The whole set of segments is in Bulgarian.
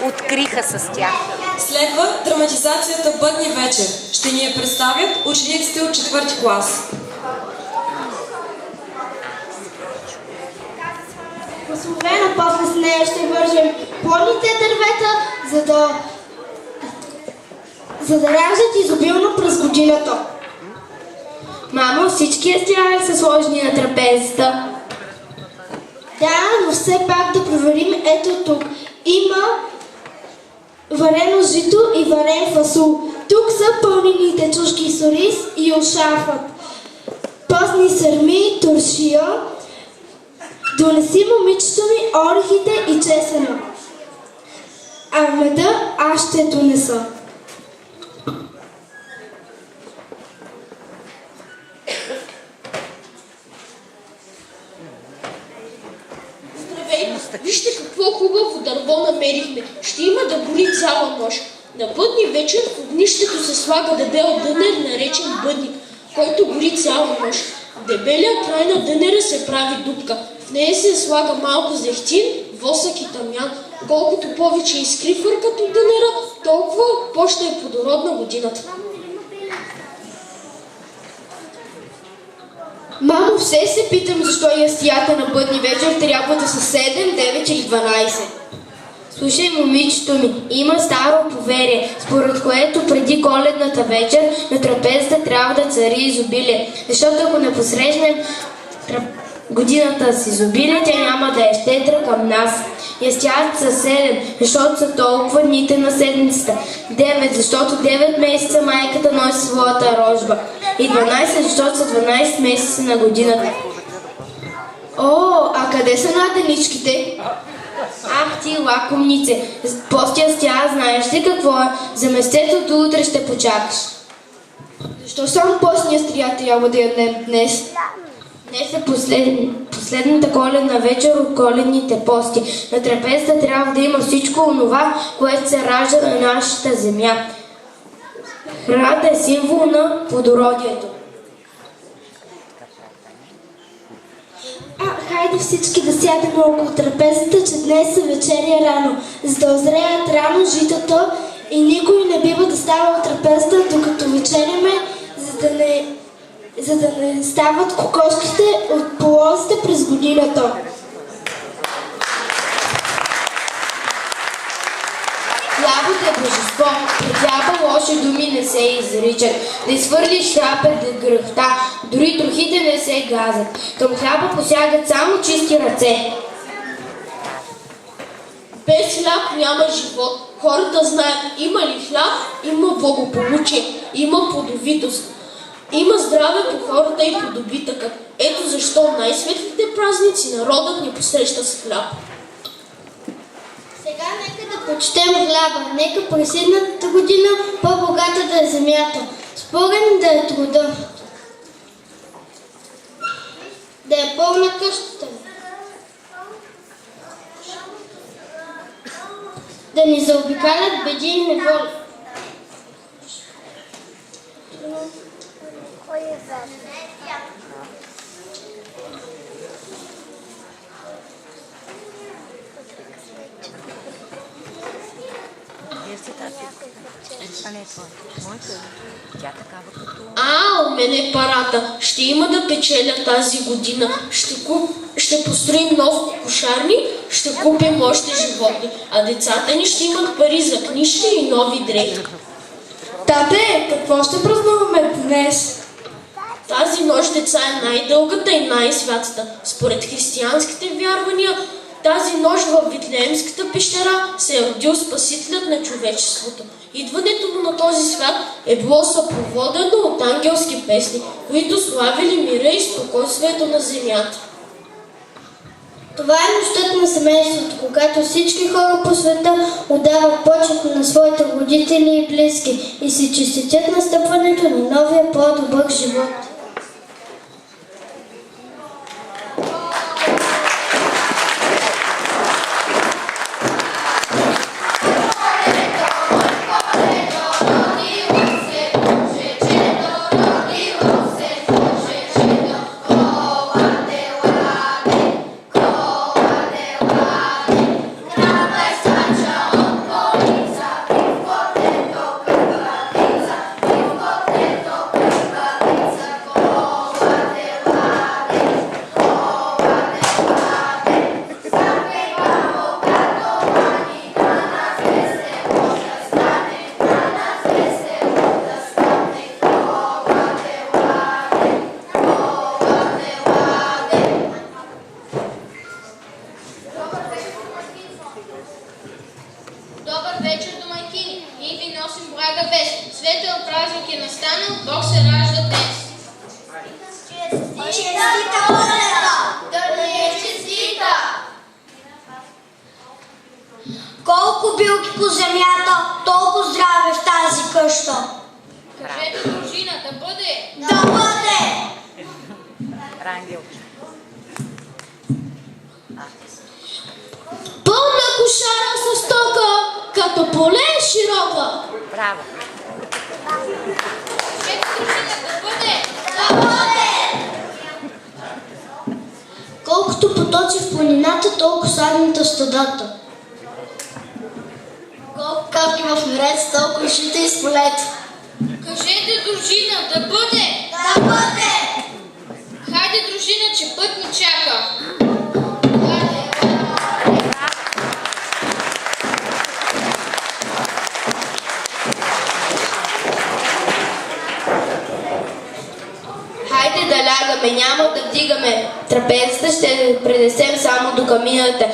откриха с тях. Следва драматизацията Бъдни вечер. Ще ни я представят учениците от 4-ти клас. Освободено после с нея ще вържем плодните дървета, за да раждат изобилно през годината. Мамо, всички ястия са сложени на трапезата. Да, но все пак да проверим. Ето тук. Има варено жито и варен фасул. Тук са пълнените чушки с ориз и ошафът. Постни сърми, туршия. Донеси момичето ми орехите и чесъна. А меда аз ще донеса. Вижте какво хубаво дърво намерихме. Ще има да гори цяла нощ. На Бъдни вечер в огнището се слага дебел дънер, наречен бъдник, който гори цяла нощ. В дебелия край на дънера се прави дупка. В нея се слага малко зехтин, восък и тамян. Колкото повече искри фъркат от дънера, толкова по-ще е плодородна годината. Мамо, все се питам защо ястията на Бъдни вечер трябва да са 7, 9 или 12. Слушай, момичето ми, има старо поверие, според което преди коледната вечер на трапезата трябва да цари изобилие, защото ако не посрещнем годината с изобилие, тя няма да е щедра към нас. Ястията са 7, защото са толкова дните на седмицата. 9, защото 9 месеца майката носи своята рожба. И 12, защото са 12 месеца на годината. О, а къде са наденичките? Ах ти, лакомнице, пост ястия, знаеш ли какво е? За месецето до утре ще почакаш. Защо само постни ястия трябва да ядем днес? Днес е последната коледна вечер от коледните пости. На трапезата трябва да има всичко онова, което се ражда на нашата земя. Храната е символ на плодородието. Хайде всички да сядем около трапезата, че днес е вечеря рано, за да озреят рано житата и никой не бива да става от трапезата, докато вечеряме, за да не стават кокошките от полозите през годината. Хлябът е божество, при хляба лоши думи не се изричат. Не свърлиш хляб е грехта, дори трохите не се газят. Към хляба посягат само чисти ръце. Без хляб няма живот. Хората знаят, има ли хляб, има благополучие, има плодовитост. Има здраве по хората и по добитъка. Ето защо най-светлите празници народът ни посреща с хляб. Сега нека да почетем хляба. Нека през следната година по-богата да е земята. Спорен да е труда. Да е пълна къщата. Да ни заобикалят беди и неволи. У мене парата. Ще има да печеля тази година. Ще построим нов кошарни, ще купим още животни, а децата ни ще имат пари за книжки и нови дрехи. Тате, какво ще празнуваме днес? Тази нощ, деца, е най-дългата и най-святата. Според християнските вярвания, тази нощ в Витлеемската пещера се е родил Спасителят на човечеството. Идването му на този свят е било съпроводено от ангелски песни, които славили мира и спокойствието на земята. Това е нощта на семейството, когато всички хора по света отдават почет на своите родители и близки и се честитят настъпването на новия по-добър живот. Добър вечер, домакини! Ние ви носим блага вест. Светъл празник е настанал, Бог се ражда днес. Честита Коледа! Да ни е честита! Колко билки по земята, толкова здраве в тази къща. Кажете, дружина, да бъде! Да бъде! Рангел. Пълна кошара с стока, като поле широка. Браво. Кажете, дружина, да бъде! Да бъде! Колкото потоци в планината, толкова садната в стадата. Колко капки в морето, толкова жито из полето. Кажете, дружина, да бъде! Да бъде! Хайде, дружина, че път ни чака. Хайде да лягаме, няма да вдигаме трапезата, ще пренесем само до камината,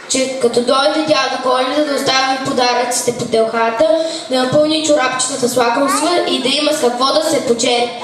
че като дойде дядо Коледа да остави подаръците по телхата, да напълни чорапчетата с лакомства и да има с какво да се почери.